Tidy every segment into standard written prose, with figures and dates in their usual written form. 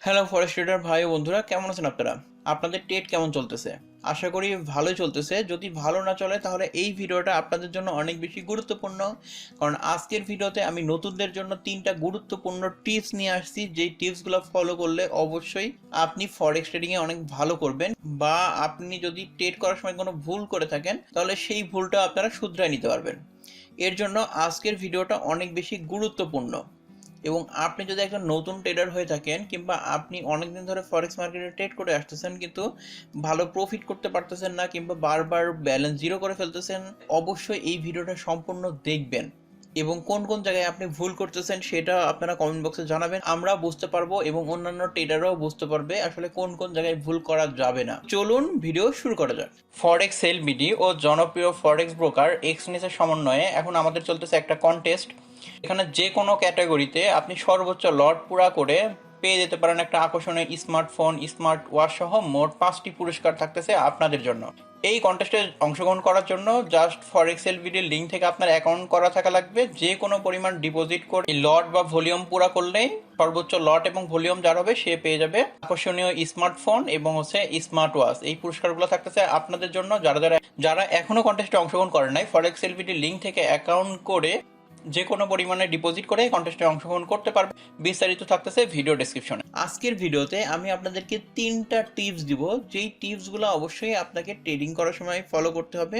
Hello ফরেক্স tedder ভাই ও বন্ধুরা, কেমন আছেন আপনারা? আপনাদের ট্রেড কেমন চলতেছে? আশা করি ভালোই চলতেছে। যদি ভালো না চলে তাহলে এই ভিডিওটা আপনাদের জন্য অনেক বেশি গুরুত্বপূর্ণ। কারণ আজকের ভিডিওতে আমি নতুনদের জন্য 3টা গুরুত্বপূর্ণ টিপস নিয়ে আসছি, যেই টিপসগুলো ফলো করলে অবশ্যই আপনি ফরেক্স ট্রেডিংয়ে অনেক ভালো করবেন, বা আপনি যদি ট্রেড করার সময় কোনো ভুল করে থাকেন তাহলে সেই ভুলটা আপনারা শুধরায় নিতে পারবেন। এর জন্য আজকের ভিডিওটা অনেক বেশি গুরুত্বপূর্ণ। এবং আপনি যদি একজন নতুন ট্রেডার হয়ে থাকেন, কিংবা আপনি অনেকদিন ধরে ফরেক্স মার্কেটে ট্রেড করে আসতেছেন কিন্তু ভালো প্রফিট করতে পারতেছেন না, কিংবা বারবার ব্যালেন্স জিরো করে ফেলতেছেন, অবশ্যই এই ভিডিওটা সম্পূর্ণ দেখবেন। এবং কোন কোন জায়গায় আপনি ভুল করতেছেন সেটা আপনারা কমেন্ট বক্সে জানাবেন, আমরা বুঝতে পারবো এবং অন্যান্য ট্রেডাররাও বুঝতে পারবে আসলে কোন কোন জায়গায় ভুল করা যাবে না। চলুন ভিডিও শুরু করা যাক। ফরেক্স সেলবিডি ও জনপ্রিয় ফরেক্স ব্রোকার এক্সনেসের সমন্বয়ে এখন আমাদের চলতেছে একটা কন্টেস্ট। এখানে যে কোনো ক্যাটাগরিতে আপনি সর্বোচ্চ লট পুরা করে পেয়ে যেতে পারেন একটা আকর্ষণীয় স্মার্টফোন, স্মার্ট ওয়াচ সহ মোট 5টি পুরস্কার থাকতেছে আপনাদের জন্য। এই কন্টেস্টে অংশগ্রহণ করার জন্য জাস্ট ফরেক্স এলভিডির লিঙ্ক থেকে আপনার অ্যাকাউন্ট করা থাকা লাগবে। যে কোনো পরিমাণ ডিপোজিট করে লট বা ভলিউম পুরা করলেই সর্বোচ্চ লট এবং ভলিউম যার হবে সে পেয়ে যাবে আকর্ষণীয় স্মার্টফোন এবং স্মার্ট ওয়াচ। এই পুরস্কারগুলো থাকতেছে আপনাদের জন্য। যারা এখনো কন্টেস্টে অংশগ্রহণ করেন নাই, ফরেক্স এলভিডির লিঙ্ক থেকে অ্যাকাউন্ট করে যে কোনো পরিমাণে ডিপোজিট করে কন্টেস্টে অংশগ্রহণ করতে পারবে। বিস্তারিত থাকতেছে ভিডিও ডেসক্রিপশনে। আজকের ভিডিওতে আমি আপনাদেরকে 3টা টিপস দিব, যেই টিপসগুলো অবশ্যই আপনাকে ট্রেডিং করার সময় ফলো করতে হবে।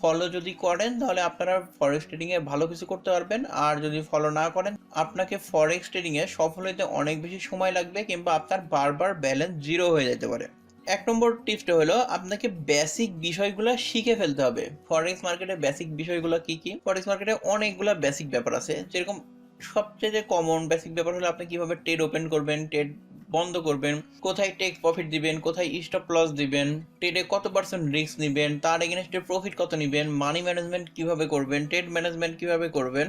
ফলো যদি করেন তাহলে আপনারা ফরেক্স ট্রেডিংয়ে ভালো কিছু করতে পারবেন, আর যদি ফলো না করেন আপনাকে ফরেক্স ট্রেডিংয়ে সফল হতে অনেক বেশি সময় লাগবে, কিংবা আপনার বারবার ব্যালেন্স জিরো হয়ে যেতে পারে। 1 নম্বর টিপসটা হলো আপনাকে বেসিক বিষয়গুলো শিখে ফেলতে হবে। ফরেক্স মার্কেটে বেসিক বিষয়গুলো কি কি? ফরেক্স মার্কেটে অনেকগুলো বেসিক ব্যাপার আছে, যেরকম সবচেয়ে কমন বেসিক ব্যাপার হলো আপনি কিভাবে ট্রেড ওপেন করবেন, ট্রেড বন্ধ করবেন, কোথায় টেক প্রফিট দিবেন, কোথায় স্টপ লস দিবেন, ট্রেডে কত পার্সেন্ট রিস্ক নেবেন, তার এগেনস্টে প্রফিট কত নেবেন, মানি ম্যানেজমেন্ট কিভাবে করবেন, ট্রেড ম্যানেজমেন্ট কিভাবে করবেন।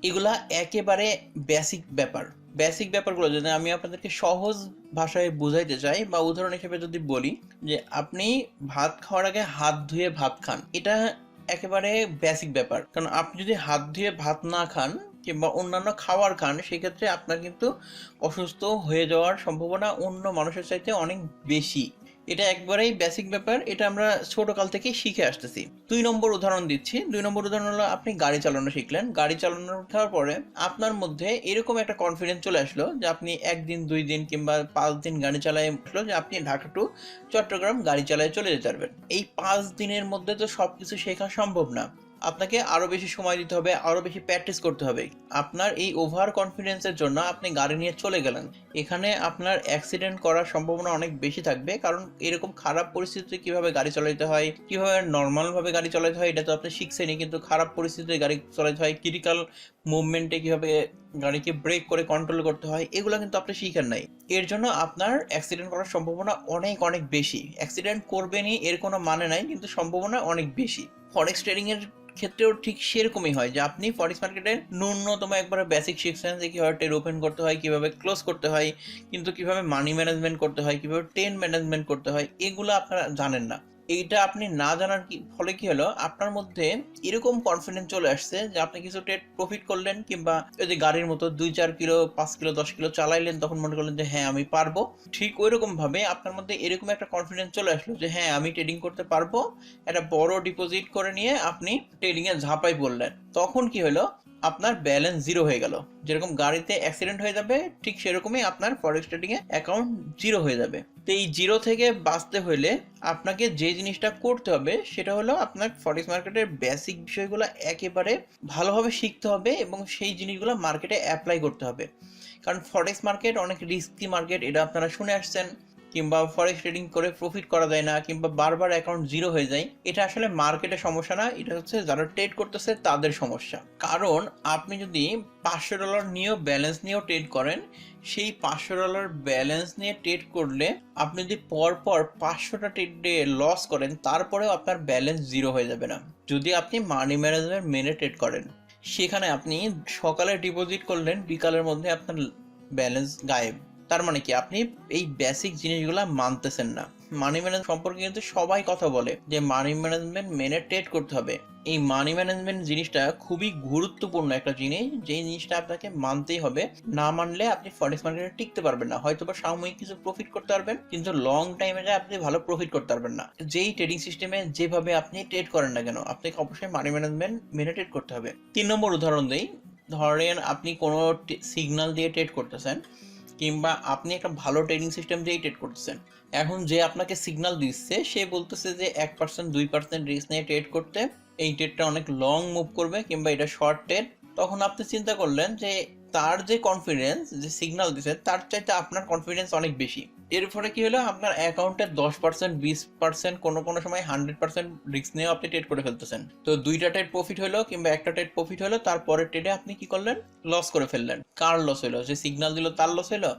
এগুলা একেবারে বেসিক ব্যাপার। বেসিক ব্যাপারগুলো যদি আমি আপনাদেরকে সহজ ভাষায় বুঝাইতে চাই, বা উদাহরণ হিসেবে যদি বলি যে আপনি ভাত খাওয়ার আগে হাত ধুয়ে ভাত খান, এটা একেবারে বেসিক ব্যাপার। কারণ আপনি যদি হাত ধুয়ে ভাত না খান কিংবা অন্যান্য খাবার খান, সেক্ষেত্রে আপনার কিন্তু অসুস্থ হয়ে যাওয়ার সম্ভাবনা অন্য মানুষের চাইতে অনেক বেশি। এটা একবারেই বেসিক ব্যাপার, এটা আমরা ছোটকাল থেকেই শিখে আসতেছি। 2 নম্বর উদাহরণ দিচ্ছি। 2 নম্বর উদাহরণ হলো আপনি গাড়ি চালানো শিখলেন। গাড়ি চালানো ওঠার পরে আপনার মধ্যে এরকম একটা কনফিডেন্স চলে আসলো যে আপনি 1 দিন 2 দিন কিংবা 5 দিন গাড়ি চালায় আসলো, যে আপনি ঢাকা টু চট্টগ্রাম গাড়ি চালায় চলে যেতে পারবেন। এই 5 দিনের মধ্যে তো সবকিছু শেখা সম্ভব না, আপনাকে আরো বেশি সময় দিতে হবে, আরো বেশি প্র্যাকটিস করতে হবে। আপনার এই ওভার কনফিডেন্সের জন্য আপনি গাড়ি নিয়ে চলে গেলেন, এখানে আপনার অ্যাক্সিডেন্ট করার সম্ভাবনা অনেক বেশি থাকবে। কারণ এরকম খারাপ পরিস্থিতিতে কিভাবে গাড়ি চালাতে হয়, কিভাবে নর্মাল ভাবে গাড়ি চালাতে হয় এটা তো আপনি শিখছেনই, কিন্তু খারাপ পরিস্থিতিতে গাড়ি চালাতে হয়, ক্রিটিক্যাল মুভমেন্টে কিভাবে গাড়িকে ব্রেক করে কন্ট্রোল করতে হয়, এগুলো কিন্তু আপনি শিখেন নাই। এর জন্য আপনার অ্যাক্সিডেন্ট করার সম্ভাবনা অনেক অনেক বেশি। অ্যাক্সিডেন্ট করবেনই এর কোনো মানে নাই, কিন্তু সম্ভাবনা অনেক বেশি। ফরেক্স ট্রেডিং এর ক্ষেত্রেও ঠিক সেরকমই হয়, যে আপনি ফরেক্স মার্কেটে ন্যূনতম একবার বেসিক শিখছেন যে কিভাবে ট্রেড ওপেন করতে হয়, কিভাবে ক্লোজ করতে হয়, কিন্তু কিভাবে মানি ম্যানেজমেন্ট করতে হয়, কিভাবে ট্রেড ম্যানেজমেন্ট করতে হয়, এগুলো আপনারা জানেন না। এইটা আপনি না জানার ফলে কি হলো, আপনার মধ্যে এরকম কনফিডেন্স চলে আসছে যে আপনি কিছু ট্রেড প্রফিট করলেন, কিংবা ওই যে গাড়ির মতো 2-4 কিলো 5 কিলো 10 কিলো চালাইলেন, তখন মনে করলেন যে হ্যাঁ আমি পারবো। ঠিক ওই রকম ভাবে আপনার মধ্যে এরকম একটা কনফিডেন্স চলে আসলো যে হ্যাঁ আমি ট্রেডিং করতে পারবো। একটা বড় ডিপোজিট করে নিয়ে আপনি ট্রেডিং এ ঝাঁপাই পড়লেন, তখন কি হলো, আপনার ব্যালেন্স জিরো হয়ে গেল। যেরকম গাড়িতে অ্যাক্সিডেন্ট হয়ে যাবে, ঠিক সেরকমই আপনার ফরেক্স ট্রেডিং এ অ্যাকাউন্ট জিরো হয়ে যাবে। তো এই জিরো থেকে বাঁচতে হলে আপনাকে যে জিনিসটা করতে হবে সেটা হলো আপনার ফরেক্স মার্কেটের বেসিক বিষয়গুলো একেবারে ভালোভাবে শিখতে হবে, এবং সেই জিনিসগুলো মার্কেটে অ্যাপ্লাই করতে হবে। কারণ ফরেক্স মার্কেট অনেক রিস্কি মার্কেট, এটা আপনারা শুনে আসছেন। কিংবা ফরেক্স ট্রেডিং করে প্রফিট করা যায় না, কিংবা বারবার অ্যাকাউন্ট জিরো হয়ে যায়, এটা আসলে মার্কেটের সমস্যা না, এটা হচ্ছে যারা ট্রেড করতেছে তাদের সমস্যা। কারণ আপনি যদি $500 নিয়েও ব্যালেন্স নিয়েও ট্রেড করেন, সেই $500 ব্যালেন্স নিয়ে ট্রেড করলে আপনি যদি পরপর 500টা ট্রেডে লস করেন, তারপরেও আপনার ব্যালেন্স জিরো হয়ে যাবে না, যদি আপনি মানি ম্যানেজমেন্ট মেনে ট্রেড করেন। সেখানে আপনি সকালে ডিপোজিট করলেন, বিকালের মধ্যে আপনার ব্যালেন্স গায়েব। তার মানে কি, আপনি এই বেসিক জিনিসগুলো মানতেছেন না। মানি ম্যানেজমেন্ট সম্পর্কে কিন্তু সবাই কথা বলে যে মানি ম্যানেজমেন্ট মেনে ট্রেড করতে হবে। এই মানি ম্যানেজমেন্ট জিনিসটা খুবই গুরুত্বপূর্ণ একটা জিনিস, যে জিনিসটা আপনাকে মানতেই হবে। না মানলে আপনি ফরেক্স মার্কেটে টিকতে পারবেন না। হয়তো বা সাময়িক কিছু প্রফিট করতে পারবেন, কিন্তু লং টাইমে আপনি ভালো প্রফিট করতে পারবেন না। যেই ট্রেডিং সিস্টেমে যেভাবে আপনি ট্রেড করেন না কেন, আপনাকে অবশ্যই মানি ম্যানেজমেন্ট মেনে ট্রেড করতে হবে। 3 নম্বর উদাহরণ দেই। ধরেন আপনি কোনো সিগন্যাল দিয়ে ট্রেড করতেছেন, কিংবা আপনি একটা ভালো ট্রেডিং সিস্টেম দিয়েই ট্রেড করতেছেন। এখন যে আপনাকে সিগন্যাল দিচ্ছে সে বলতেছে যে 1% 2% রিস্ক নিয়ে ট্রেড করতে, এই ট্রেডটা অনেক লং মুভ করবে কিংবা এটা শর্ট ট্রেড। তখন আপনি চিন্তা করলেন যে তার যে কনফিডেন্স, যে সিগন্যাল দিচ্ছে তার চাইতে আপনার কনফিডেন্স অনেক বেশি। এর ফলে কি হলো, আপনার অ্যাকাউন্টে 10% 20% কোনো কোনো সময় 100% রিস্ক নিয়েও আপনি ট্রেড করে ফেলতেছেন। তো 2টা ট্রেড প্রফিট হলো কিংবা একটা ট্রেড প্রফিট হলো, তারপরের ট্রেডে আপনি কি করলেন, লস করে ফেললেন। কার লস হলো, যে সিগন্যাল দিল তার লস হলো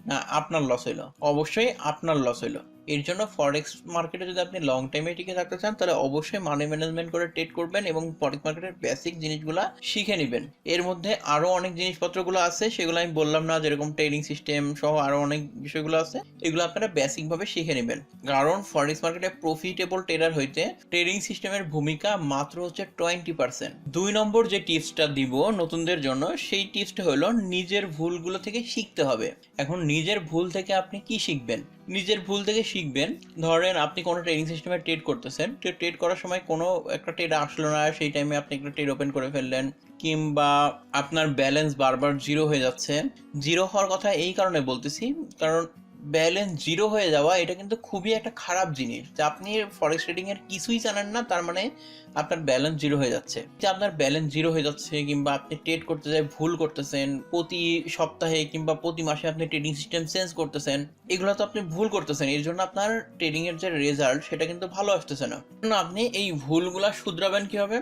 না আপনার লস হলো? অবশ্যই আপনার লস হলো। এর জন্য ফরেক্স মার্কেটে যদি আপনি লং টাইমে টিকে থাকতে চান, তাহলে অবশ্যই মানি ম্যানেজমেন্ট করে ট্রেড করবেন এবং ফরেক্স মার্কেটের বেসিক জিনিসগুলো শিখে নেবেন। এর মধ্যে আরো অনেক জিনিসপত্রগুলো আছে, সেগুলো আমি বললাম না, যেরকম ট্রেডিং সিস্টেম সহ আরো অনেক বিষয়গুলো আছে, এগুলো আপনারা বেসিক ভাবে শিখে নেবেন। কারণ ফরেক্স মার্কেটে প্রফিটেবল ট্রেডার হইতে ট্রেডিং সিস্টেমের ভূমিকা মাত্র হচ্ছে 20%। 2 নম্বর যে টিপসটা দিব নতুনদের জন্য, সেই টিপসটা হলো নিজের ভুলগুলো থেকে শিখতে হবে। এখন নিজের ভুল থেকে আপনি কি শিখবেন? নিজের ভুল থেকে শিখবেন, ধরেন আপনি কোনো ট্রেডিং সিস্টেমে ট্রেড করতেছেন, ট্রেড করার সময় কোনো একটা ট্রেড আসলো না, সেই টাইমে আপনি একটা ট্রেড ওপেন করে ফেললেন, কিংবা আপনার ব্যালেন্স বারবার জিরো হয়ে যাচ্ছে। জিরো হওয়ার কথা এই কারণে বলতেছি, কারণ ব্যালেন্স জিরো হয়ে যাওয়া এটা কিন্তু খুবই একটা খারাপ জিনিস। যে আপনি ফরেক্স ট্রেডিং এর কিছুই জানেন না, তার মানে আপনার ব্যালেন্স জিরো হয়ে যাচ্ছে। যে আপনার ব্যালেন্স জিরো হয়ে যাচ্ছে কিংবা আপনি ট্রেড করতে যাই ভুল করতেছেন, প্রতি সপ্তাহে কিংবা প্রতি মাসে আপনি ট্রেডিং সিস্টেম চেঞ্জ করতেছেন, এগুলো তো আপনি ভুল করতেছেন। এর জন্য আপনার ট্রেডিং এর যে রেজাল্ট সেটা কিন্তু ভালো আসতেছে না। আপনি এই ভুলগুলা শুধরাবেন কিভাবে?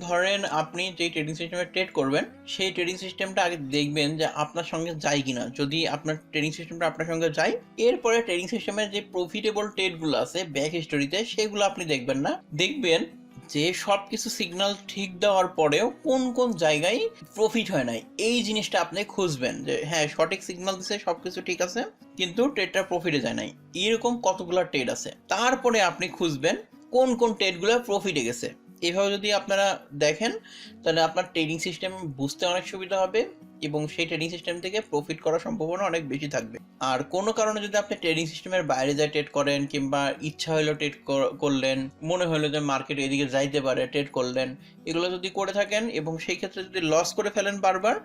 ধরেন আপনি যেই ট্রেডিং সিস্টেমে ট্রেড করবেন, সেই ট্রেডিং সিস্টেমটা আগে দেখবেন যে আপনার সঙ্গে যায় কিনা। যদি আপনার ট্রেডিং সিস্টেমটা আপনার সঙ্গে যায়, এরপরে ট্রেডিং সিস্টেমের যে প্রফিটেবল ট্রেডগুলো আছে ব্যাক হিস্টোরিতে, সেগুলো আপনি দেখবেন না। দেখবেন যে সব কিছু সিগন্যাল ঠিক দেওয়ার পরেও কোন কোন জায়গায় প্রফিট হয় নাই, এই জিনিসটা আপনি খুঁজবেন। যে হ্যাঁ, সঠিক সিগন্যাল দিচ্ছে, সবকিছু ঠিক আছে, কিন্তু ট্রেডটা প্রফিটে যায় নাই, এরকম কতগুলো ট্রেড আছে। তারপরে আপনি খুঁজবেন কোন কোন ট্রেডগুলো প্রফিটে গেছে। এভাবে যদি আপনারা দেখেন, তাহলে আপনার ট্রেডিং সিস্টেম বুঝতে অনেক সুবিধা হবে এবং সেই ট্রেডিং সিস্টেম থেকে প্রফিট করার সম্ভাবনা অনেক বেশি থাকবে। আর কোনো কারণে যদি আপনি ট্রেডিং সিস্টেমের বাইরে যায় ট্রেড করেন, কিংবা ইচ্ছা হলো ট্রেড করলেন, মনে হলো যে মার্কেট এদিকে যাইতে পারে, ট্রেড করলেন, এগুলো যদি করে থাকেন এবং সেই ক্ষেত্রে যদি লস করে ফেলেন বারবার,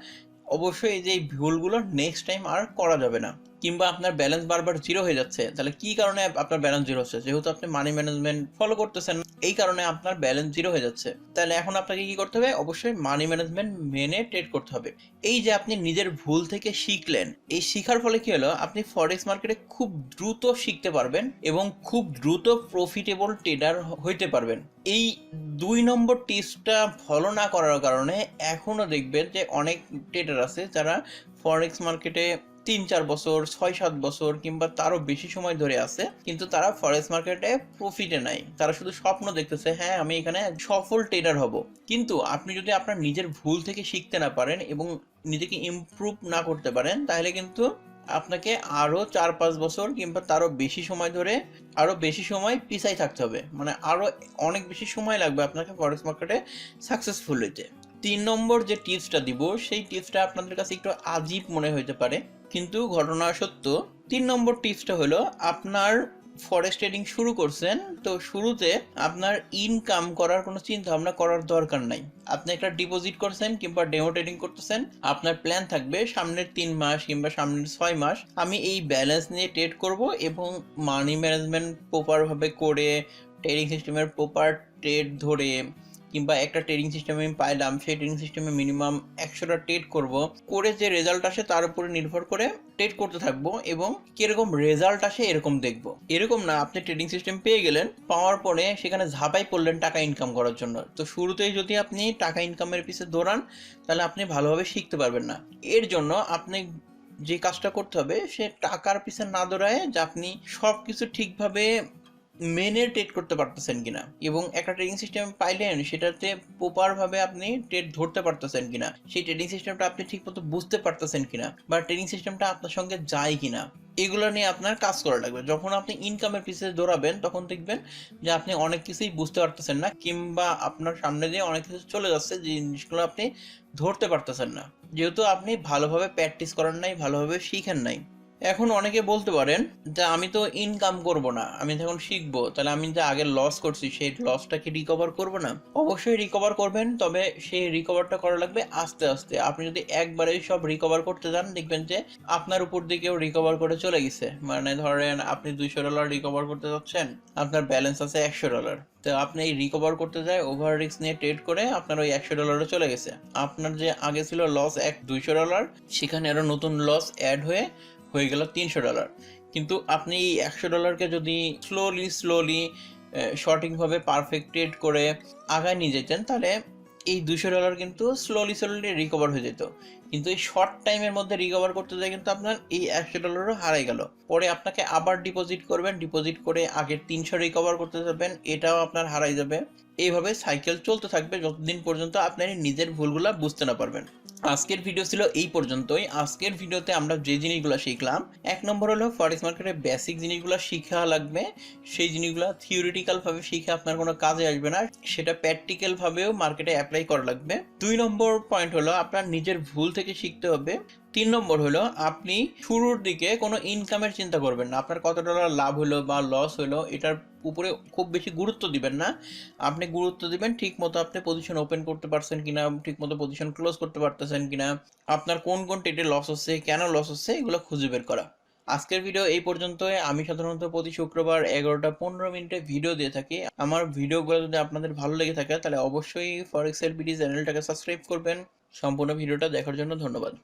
অবশ্যই এই যে ভুলগুলো নেক্সট টাইম আর করা যাবে না। কিংবা আপনার ব্যালেন্স বারবার জিরো হয়ে যাচ্ছে, তাহলে কি কারণে আপনার ব্যালেন্স জিরো হচ্ছে? যেহেতু আপনি মানি ম্যানেজমেন্ট ফলো করতেছেন, এই কারণে আপনার ব্যালেন্স জিরো হয়ে যাচ্ছে। তাহলে এখন আপনাকে কি করতে হবে? অবশ্যই মানি ম্যানেজমেন্ট মেনে ট্রেড করতে হবে। এই যে আপনি নিজের ভুল থেকে শিখলেন, এই শিখার ফলে কি হলো, আপনি ফরেক্স মার্কেটে খুব দ্রুত শিখতে পারবেন এবং খুব দ্রুত প্রফিটেবল ট্রেডার হইতে পারবেন। এই 2 নম্বর টিপসটা ফলো না করার কারণে এখনো দেখবেন যে অনেক ট্রেডার আছে যারা ফরেক্স মার্কেটে 3-4 বছর, 6-7 বছর কিংবা তারও বেশি সময় ধরে আছে, কিন্তু তারা ফরেক্স মার্কেটে প্রফিটে নাই। তারা শুধু স্বপ্ন দেখতেছে, হ্যাঁ আমি এখানে সফল ট্রেডার হব। কিন্তু আপনি যদি আপনার নিজের ভুল থেকে শিখতে না পারেন এবং নিজেকে ইমপ্রুভ না করতে পারেন, তাহলে কিন্তু আপনাকে আরো 4-5 বছর কিংবা তারও বেশি সময় ধরে আরো বেশি সময় পিছাই থাকতে হবে। মানে আরো অনেক বেশি সময় লাগবে আপনাকে ফরেক্স মার্কেটে সাকসেসফুল হইতে। 3 নম্বর যে টিপসটা দিব, সেই টিপসটা আপনাদের কাছে একটু আজীব মনে হইতে পারে, কিন্তু ঘটনা সত্য। 3 নম্বর টিপসটা হলো, আপনার ফরেক্স ট্রেডিং শুরু করছেন, তো শুরুতে আপনার ইনকাম করার কোনো চিন্তা ভাবনা করার দরকার নাই। আপনি একটা ডিপোজিট করছেন কিংবা ডেমো ট্রেডিং করতেছেন, আপনার প্ল্যান থাকবে সামনের 3 মাস কিংবা সামনের 6 মাস আমি এই ব্যালেন্স নিয়ে ট্রেড করব এবং মানি ম্যানেজমেন্ট প্রপার ভাবে করে, ট্রেডিং সিস্টেমের প্রপার ট্রেড ধরে, কিংবা একটা ট্রেডিং সিস্টেম আমি পাইলাম, সেই ট্রেডিং সিস্টেমে মিনিমাম 100টা ট্রেড করে যে রেজাল্ট আসে তার উপরে নির্ভর করে ট্রেড করতে থাকবো এবং কিরকম রেজাল্ট আসে এরকম দেখবো। এরকম না আপনি ট্রেডিং সিস্টেম পেয়ে গেলেন, পাওয়ার পরে সেখানে ঝাঁপাই পড়লেন টাকা ইনকাম করার জন্য। তো শুরুতেই যদি আপনি টাকা ইনকামের পিছে দৌড়ান, তাহলে আপনি ভালোভাবে শিখতে পারবেন না। এর জন্য আপনি যে কাজটা করতে হবে, সে টাকার পিছে না দৌড়ায় যে আপনি সবকিছু ঠিকভাবে মেনে ট্রেড করতে পারতেছেন কিনা, এবং একটা ট্রেডিং সিস্টেম পাইলেন সেটাতে প্রপারভাবে আপনি ট্রেড ধরতে পারতেছেন কিনা, সেই ট্রেডিং সিস্টেমটা আপনি ঠিকমতো বুঝতে পারতেছেন কিনা, বা ট্রেডিং সিস্টেমটা আপনার সঙ্গে যায় কিনা, এগুলো নিয়ে আপনার কাজ করা লাগবে। যখন আপনি ইনকামের পিছনে দৌড়াবেন তখন দেখবেন যে আপনি অনেক কিছুই বুঝতে পারতেছেন না, কিংবা আপনার সামনে দিয়ে অনেক কিছু চলে যাচ্ছে যে জিনিসগুলো আপনি ধরতে পারতেছেন না, যেহেতু আপনি ভালোভাবে প্র্যাকটিস করেন নাই, ভালোভাবে শিখেন নাই। এখন অনেকে বলতে পারেন যে আমি তো ইনকাম করব না, আমি যখন শিখবো তাহলে আমি যে আগে লস করছি সেই লসটাকে রিকভার করব না? অবশ্যই রিকভার করবেন, তবে সেই রিকভারটা করা লাগবে আস্তে আস্তে। আপনি যদি একবারেই সব রিকভার করতে যান দেখবেন যে আপনার উপর দিকেও রিকভার করে চলে গেছে। মানে ধরেন আপনি $200 রিকভার করতে যাচ্ছেন, আপনার ব্যালেন্স আছে $100, তো আপনি এই রিকভার করতে যায় ওভার রিস্ক নিয়ে ট্রেড করে আপনার ওই $100 চলে গেছে। আপনার যে আগে ছিল লস $200, সেখানে আরো নতুন লস অ্যাড হয়ে গেল $300। কিন্তু আপনি এই $100কে যদি স্লোলি সঠিকভাবে পারফেক্টেড করে আগায় নিয়ে যেতেন, তাহলে এই $200 কিন্তু স্লোলি রিকভার হয়ে যেত। কিন্তু এই শর্ট টাইমের মধ্যে রিকভার করতে যায় কিন্তু আপনার এই $100ও হারাই গেল। পরে আপনাকে আবার ডিপোজিট করবেন, ডিপোজিট করে আগের 300 রিকভার করতে যাবেন, এটাও আপনার হারাই যাবে। এইভাবে সাইকেল চলতে থাকবে যতদিন পর্যন্ত আপনি নিজের ভুলগুলা বুঝতে না পারবেন। আজকের ভিডিও ছিল এই পর্যন্তই। আজকের ভিডিওতে আমরা যে জিনিসগুলো শিখলাম, 1 নম্বর হলো ফরেক্স মার্কেটের বেসিক জিনিসগুলো শিখা লাগবে। সেই জিনিসগুলো থিওরিটিক্যাল ভাবে শিখে আপনার কোনো কাজে আসবে না, সেটা প্র্যাকটিক্যাল ভাবেও মার্কেটে অ্যাপ্লাই করা লাগবে। 2 নম্বর পয়েন্ট হলো আপনার নিজের ভুল থেকে শিখতে হবে। 3 নম্বর হলো আপনি শুরুর দিকে কোনো ইনকামের চিন্তা করবেন না, আপনার কত ডলার লাভ হলো বা লস হলো এটার উপরে খুব বেশি গুরুত্ব দিবেন না। আপনি গুরুত্ব দিবেন ঠিক মতো আপনি পজিশন ওপেন করতে পারছেন কিনা, ঠিক মতো পজিশন ক্লোজ করতে পারতেছেন কিনা, আপনার কোন কোন ট্রেডে লস হচ্ছে, কেন লস হচ্ছে, এগুলো খুঁজে বের করা। আজকের ভিডিও এই পর্যন্তই। আমি সাধারণত প্রতি শুক্রবার 11টা 15 মিনিটে ভিডিও দিয়ে থাকি। আমার ভিডিওগুলো যদি আপনাদের ভালো লেগে থাকে তাহলে অবশ্যই ফরেক্স এলবিডি চ্যানেলটাকে সাবস্ক্রাইব করবেন। সম্পূর্ণ ভিডিওটা দেখার জন্য ধন্যবাদ।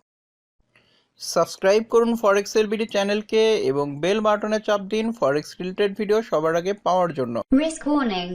সাবস্ক্রাইব করুন ফরেক্স এলবিডি চ্যানেলকে এবং বেল বাটনে চাপ দিন ফরেক্স রিলেটেড ভিডিও সবার আগে পাওয়ার জন্য। Risk warning.